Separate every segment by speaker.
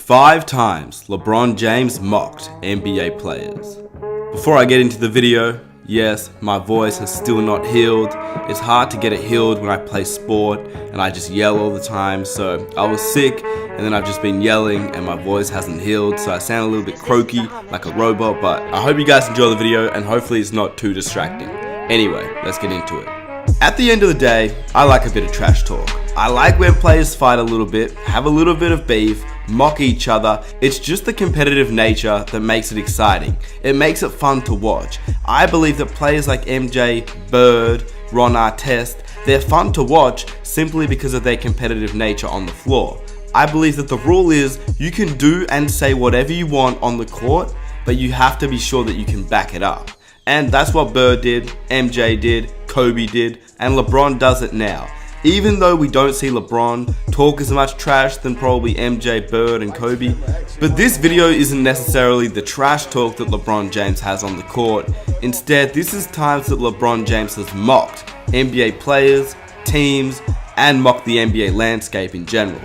Speaker 1: 5 times LeBron James mocked NBA players. Before I get into the video, yes, my voice has still not healed. It's hard to get it healed when I play sport and I just yell all the time. So I was sick and then I've just been yelling and my voice hasn't healed. So I sound a little bit croaky like a robot, but I hope you guys enjoy the video and hopefully it's not too distracting. Anyway, let's get into it. At the end of the day, I like a bit of trash talk. I like when players fight a little bit, have a little bit of beef, mock each other. It's just the competitive nature that makes it exciting. It makes it fun to watch. I believe that players like MJ, Bird, Ron Artest, they're fun to watch simply because of their competitive nature on the floor. I believe that the rule is you can do and say whatever you want on the court, but you have to be sure that you can back it up. And that's what Bird did, MJ did, Kobe did, and LeBron does it now. Even though we don't see LeBron talk as much trash than probably MJ, Bird, and Kobe, but this video isn't necessarily the trash talk that LeBron James has on the court. Instead, this is times that LeBron James has mocked NBA players, teams, and mocked the NBA landscape in general.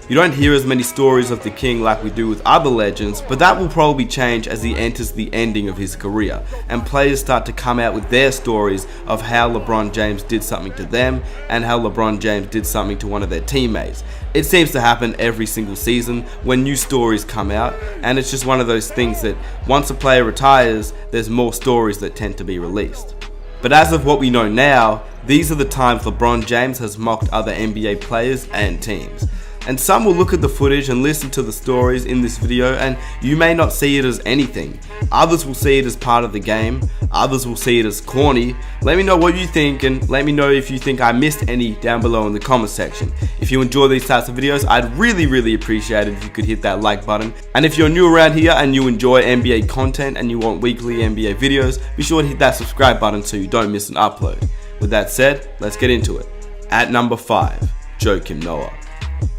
Speaker 1: You don't hear as many stories of the King like we do with other legends, but that will probably change as he enters the ending of his career and players start to come out with their stories of how LeBron James did something to them and how LeBron James did something to one of their teammates. It seems to happen every single season when new stories come out, and it's just one of those things that once a player retires, there's more stories that tend to be released. But as of what we know now, these are the times LeBron James has mocked other NBA players and teams. And some will look at the footage and listen to the stories in this video and you may not see it as anything. Others will see it as part of the game. Others will see it as corny. Let me know what you think and let me know if you think I missed any down below in the comment section. If you enjoy these types of videos, I'd really appreciate it if you could hit that like button. And if you're new around here and you enjoy NBA content and you want weekly NBA videos, be sure to hit that subscribe button so you don't miss an upload. With that said, let's get into it. At number 5, Joakim Noah.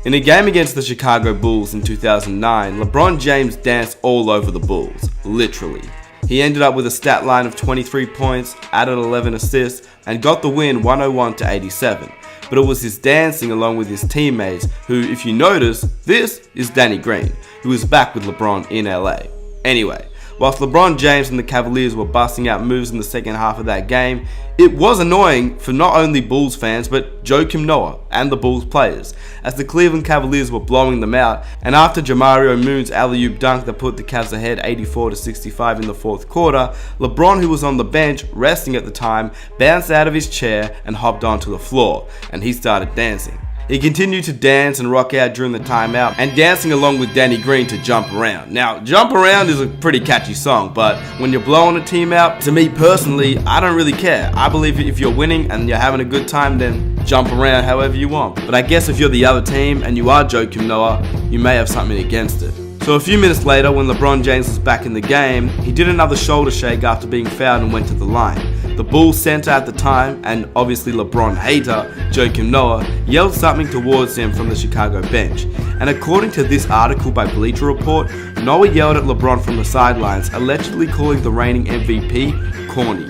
Speaker 1: In a game against the Chicago Bulls in 2009, LeBron James danced all over the Bulls, literally. He ended up with a stat line of 23 points, added 11 assists, and got the win 101-87. But it was his dancing along with his teammates who, if you notice, this is Danny Green, who is back with LeBron in LA. Anyway, whilst LeBron James and the Cavaliers were busting out moves in the second half of that game, it was annoying for not only Bulls fans but Joakim Noah and the Bulls players, as the Cleveland Cavaliers were blowing them out, and after Jamario Moon's alley-oop dunk that put the Cavs ahead 84-65 in the fourth quarter, LeBron, who was on the bench resting at the time, bounced out of his chair and hopped onto the floor, and he started dancing. He continued to dance and rock out during the timeout and dancing along with Danny Green to Jump Around. Now, Jump Around is a pretty catchy song, but when you're blowing a team out, to me personally, I don't really care. I believe if you're winning and you're having a good time, then jump around however you want. But I guess if you're the other team and you are Joakim Noah, you may have something against it. So a few minutes later, when LeBron James was back in the game, he did another shoulder shake after being fouled and went to the line. The Bulls center at the time, and obviously LeBron hater, Joakim Noah, yelled something towards him from the Chicago bench. And according to this article by Bleacher Report, Noah yelled at LeBron from the sidelines, allegedly calling the reigning MVP corny.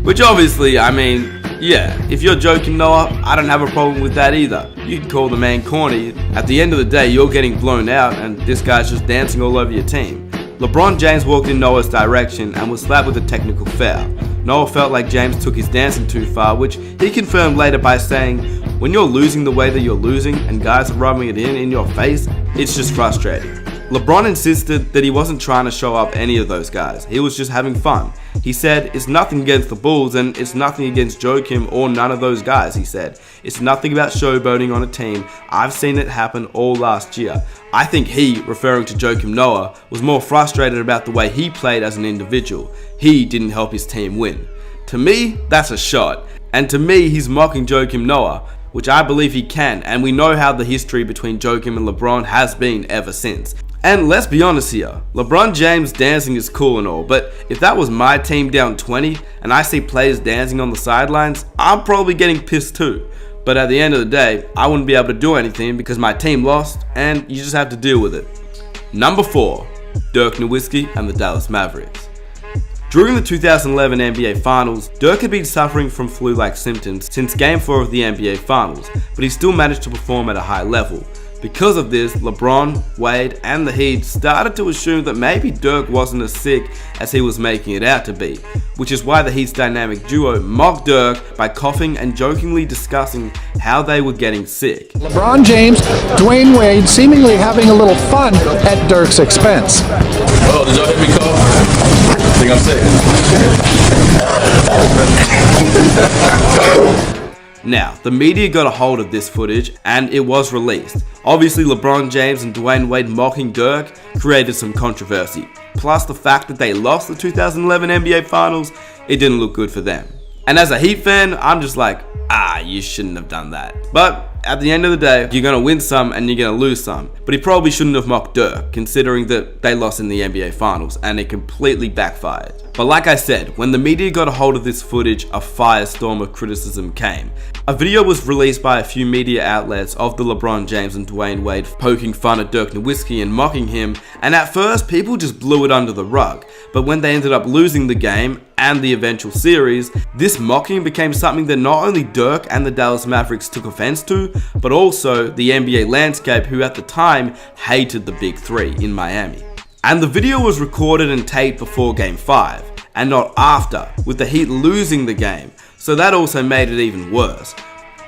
Speaker 1: Which obviously, I mean, yeah, if you're Joakim Noah, I don't have a problem with that either. You can call the man corny. At the end of the day, you're getting blown out and this guy's just dancing all over your team. LeBron James walked in Noah's direction and was slapped with a technical foul. Noah felt like James took his dancing too far, which he confirmed later by saying, when you're losing the way that you're losing and guys are rubbing it in your face, it's just frustrating. LeBron insisted that he wasn't trying to show up any of those guys. He was just having fun. He said, it's nothing against the Bulls and it's nothing against Joakim or none of those guys, he said. It's nothing about showboating on a team. I've seen it happen all last year. I think he, referring to Joakim Noah, was more frustrated about the way he played as an individual. He didn't help his team win. To me, that's a shot. And to me, he's mocking Joakim Noah, which I believe he can, and we know how the history between Joakim and LeBron has been ever since. And let's be honest here, LeBron James dancing is cool and all, but if that was my team down 20 and I see players dancing on the sidelines, I'm probably getting pissed too. But at the end of the day, I wouldn't be able to do anything because my team lost and you just have to deal with it. Number 4, Dirk Nowitzki and the Dallas Mavericks. During the 2011 NBA Finals, Dirk had been suffering from flu-like symptoms since Game 4 of the NBA Finals, but he still managed to perform at a high level. Because of this, LeBron, Wade, and the Heat started to assume that maybe Dirk wasn't as sick as he was making it out to be, which is why the Heat's dynamic duo mocked Dirk by coughing and jokingly discussing how they were getting sick.
Speaker 2: LeBron James, Dwayne Wade seemingly having a little fun at Dirk's expense.
Speaker 3: Oh, did y'all hear me cough? I think I'm sick.
Speaker 1: Now, the media got a hold of this footage and it was released. Obviously, LeBron James and Dwayne Wade mocking Dirk created some controversy. Plus the fact that they lost the 2011 NBA Finals, it didn't look good for them. And as a Heat fan, I'm just like, you shouldn't have done that. But at the end of the day, you're going to win some and you're going to lose some. But he probably shouldn't have mocked Dirk, considering that they lost in the NBA Finals and it completely backfired. But like I said, when the media got a hold of this footage, a firestorm of criticism came. A video was released by a few media outlets of the LeBron James and Dwayne Wade poking fun at Dirk Nowitzki and mocking him, and at first people just blew it under the rug. But when they ended up losing the game and the eventual series, this mocking became something that not only Dirk and the Dallas Mavericks took offense to, but also the NBA landscape, who at the time hated the Big Three in Miami. And the video was recorded and taped before Game 5, and not after, with the Heat losing the game, so that also made it even worse.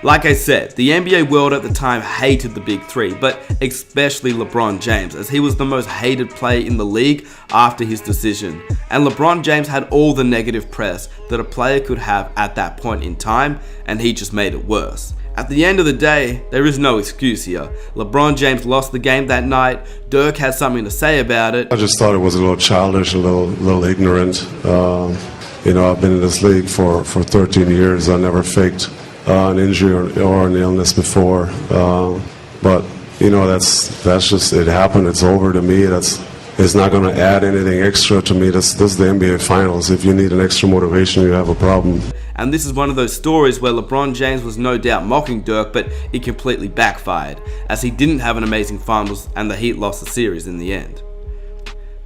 Speaker 1: Like I said, the NBA world at the time hated the Big Three, but especially LeBron James, as he was the most hated player in the league after his decision. And LeBron James had all the negative press that a player could have at that point in time, and he just made it worse. At the end of the day, there is no excuse here. LeBron James lost the game that night. Dirk had something to say about it.
Speaker 4: I just thought it was a little childish, a little ignorant. I've been in this league for 13 years. I never faked an injury or an illness before. But that's just, it happened. It's over to me. It's not going to add anything extra to me. This is the NBA Finals. If you need an extra motivation, you have a problem.
Speaker 1: And this is one of those stories where LeBron James was no doubt mocking Dirk, but it completely backfired, as he didn't have an amazing finals and the Heat lost the series in the end.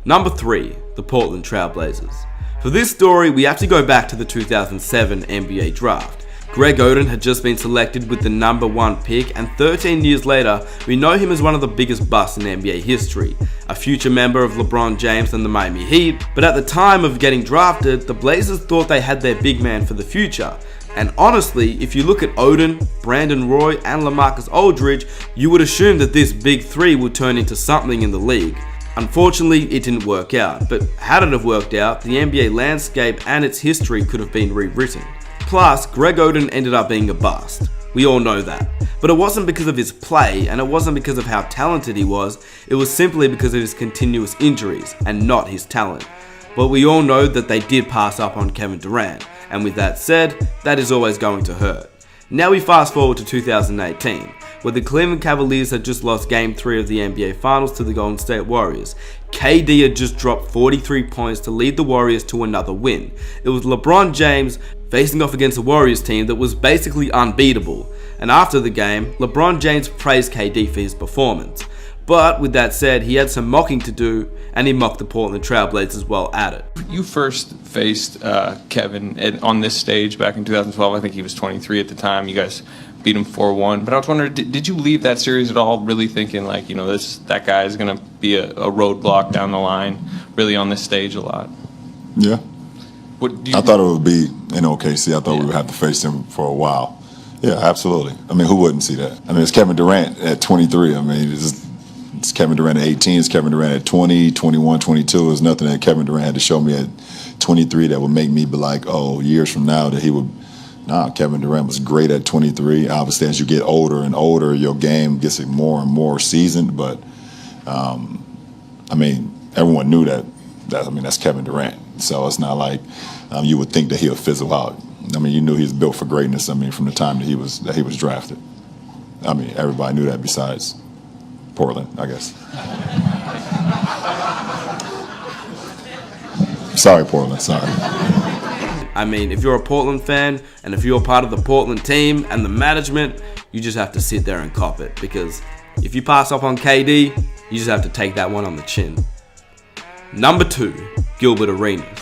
Speaker 1: Number 3, the Portland Trail Blazers. For this story, we have to go back to the 2007 NBA Draft. Greg Oden had just been selected with the number 1 pick, and 13 years later, we know him as one of the biggest busts in NBA history, a future member of LeBron James and the Miami Heat. But at the time of getting drafted, the Blazers thought they had their big man for the future. And honestly, if you look at Oden, Brandon Roy, and LaMarcus Aldridge, you would assume that this big three would turn into something in the league. Unfortunately, it didn't work out, but had it have worked out, the NBA landscape and its history could have been rewritten. Plus, Greg Oden ended up being a bust. We all know that. But it wasn't because of his play, and it wasn't because of how talented he was, it was simply because of his continuous injuries, and not his talent. But we all know that they did pass up on Kevin Durant, and with that said, that is always going to hurt. Now we fast forward to 2018, where the Cleveland Cavaliers had just lost Game 3 of the NBA Finals to the Golden State Warriors. KD had just dropped 43 points to lead the Warriors to another win. It was LeBron James facing off against a Warriors team that was basically unbeatable. And after the game, LeBron James praised KD for his performance. But with that said, he had some mocking to do, and he mocked the Portland Trail Blazers while at it.
Speaker 5: You first faced Kevin on this stage back in 2012. I think he was 23 at the time. You guys beat him 4-1. But I was wondering, did you leave that series at all really thinking like, that guy is going to be a roadblock down the line, really on this stage a lot?
Speaker 6: Yeah. I thought it would be in OKC. I thought we would have to face him for a while. Yeah, absolutely. I mean, who wouldn't see that? I mean, it's Kevin Durant at 23. I mean, it's Kevin Durant at 18. It's Kevin Durant at 20, 21, 22. There's nothing that Kevin Durant had to show me at 23 that would make me be like, oh, years from now that he would. Nah, Kevin Durant was great at 23. Obviously, as you get older and older, your game gets more and more seasoned. But, I mean, everyone knew that. That's Kevin Durant. So it's not like you would think that he'll fizzle out. I mean, you knew he was built for greatness. I mean, from the time that he was drafted. I mean, everybody knew that besides Portland, I guess. Sorry, Portland. Sorry.
Speaker 1: I mean, if you're a Portland fan, and if you're part of the Portland team and the management, you just have to sit there and cop it. Because if you pass up on KD, you just have to take that one on the chin. Number 2, Gilbert Arenas.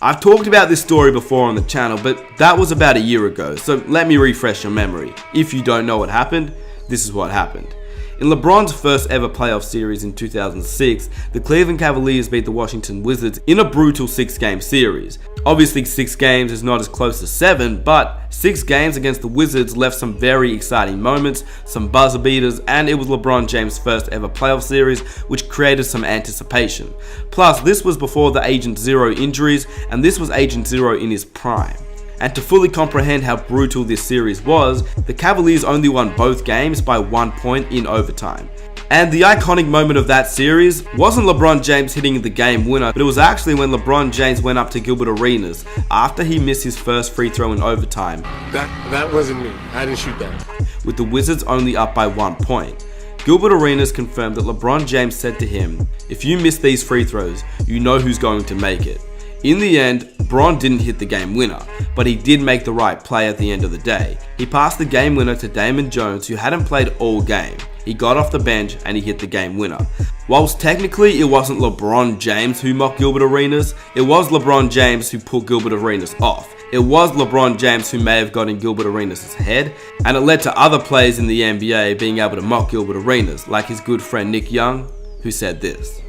Speaker 1: I've talked about this story before on the channel, but that was about a year ago, so let me refresh your memory. If you don't know what happened, this is what happened. In LeBron's first ever playoff series in 2006, the Cleveland Cavaliers beat the Washington Wizards in a brutal 6-game series. Obviously 6 games is not as close to 7, but 6 games against the Wizards left some very exciting moments, some buzzer beaters, and it was LeBron James' first ever playoff series, which created some anticipation. Plus, this was before the Agent Zero injuries, and this was Agent Zero in his prime. And to fully comprehend how brutal this series was, the Cavaliers only won both games by 1 point in overtime. And the iconic moment of that series wasn't LeBron James hitting the game winner, but it was actually when LeBron James went up to Gilbert Arenas after he missed his first free throw in overtime.
Speaker 7: That wasn't me. I didn't shoot that.
Speaker 1: With the Wizards only up by 1 point. Gilbert Arenas confirmed that LeBron James said to him, "If you miss these free throws, you know who's going to make it." In the end, Bron didn't hit the game winner, but he did make the right play at the end of the day. He passed the game winner to Damon Jones, who hadn't played all game. He got off the bench and he hit the game winner. Whilst technically it wasn't LeBron James who mocked Gilbert Arenas, it was LeBron James who pulled Gilbert Arenas off. It was LeBron James who may have got in Gilbert Arenas' head, and it led to other players in the NBA being able to mock Gilbert Arenas, like his good friend Nick Young, who said this.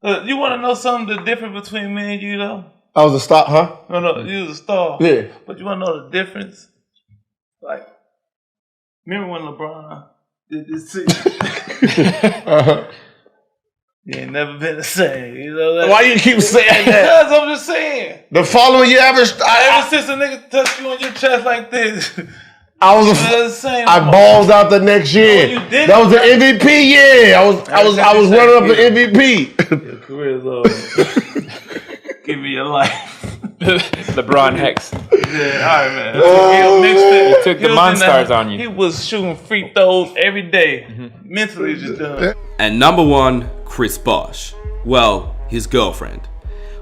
Speaker 8: You want to know something the difference between me and you, though?
Speaker 7: I was a star, huh?
Speaker 8: No, you was a star.
Speaker 7: Yeah.
Speaker 8: But you want to know the difference? Like, remember when LeBron did this to you? You ain't never been the same. You know that?
Speaker 7: Why you keep saying that?
Speaker 8: Because I'm just saying.
Speaker 7: The following year, ever
Speaker 8: since a nigga touched you on your chest like this,
Speaker 7: I was
Speaker 8: the same.
Speaker 7: I balled out the next year.
Speaker 8: No, you didn't.
Speaker 7: That was the MVP year. I was running up the MVP.
Speaker 8: Your career's over. Give me your life.
Speaker 5: LeBron Hex.
Speaker 8: Yeah, all right, man.
Speaker 5: He took the Monstars on you.
Speaker 8: He was shooting free throws every day. Mentally just done.
Speaker 1: And number 1, Chris Bosh. Well, his girlfriend.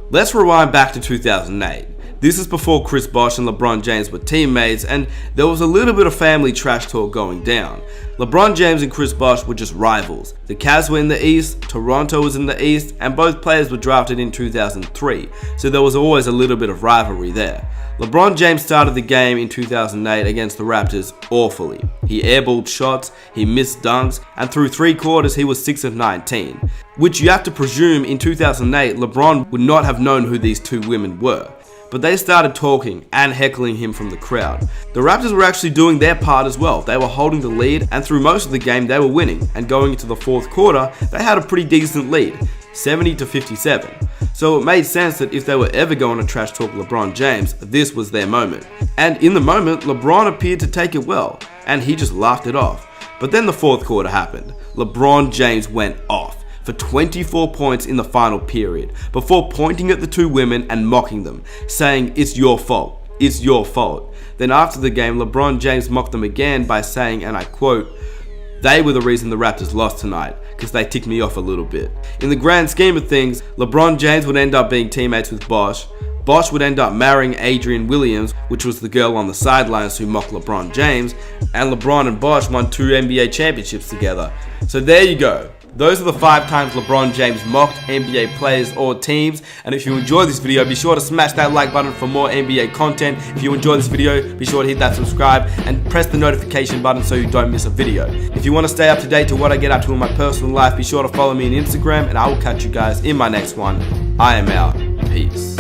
Speaker 1: Let's rewind back to 2008. This is before Chris Bosh and LeBron James were teammates, and there was a little bit of family trash talk going down. LeBron James and Chris Bosh were just rivals. The Cavs were in the East, Toronto was in the East, and both players were drafted in 2003, so there was always a little bit of rivalry there. LeBron James started the game in 2008 against the Raptors awfully. He airballed shots, he missed dunks, and through 3 quarters he was 6 of 19. Which you have to presume in 2008 LeBron would not have known who these 2 women were. But they started talking and heckling him from the crowd. The Raptors were actually doing their part as well. They were holding the lead, and through most of the game they were winning, and going into the 4th quarter they had a pretty decent lead, 70-57. So it made sense that if they were ever going to trash talk LeBron James, this was their moment. And in the moment, LeBron appeared to take it well, and he just laughed it off. But then the 4th quarter happened. LeBron James went off for 24 points in the final period, before pointing at the 2 women and mocking them, saying, "It's your fault, it's your fault." Then after the game, LeBron James mocked them again by saying, and I quote, "They were the reason the Raptors lost tonight, because they ticked me off a little bit." In the grand scheme of things, LeBron James would end up being teammates with Bosh. Bosh would end up marrying Adrienne Williams, which was the girl on the sidelines who mocked LeBron James, and LeBron and Bosh won 2 NBA championships together. So there you go. Those are the 5 times LeBron James mocked NBA players or teams. And if you enjoyed this video, be sure to smash that like button for more NBA content. If you enjoyed this video, be sure to hit that subscribe and press the notification button so you don't miss a video. If you want to stay up to date to what I get up to in my personal life, be sure to follow me on Instagram, and I will catch you guys in my next one. I am out. Peace.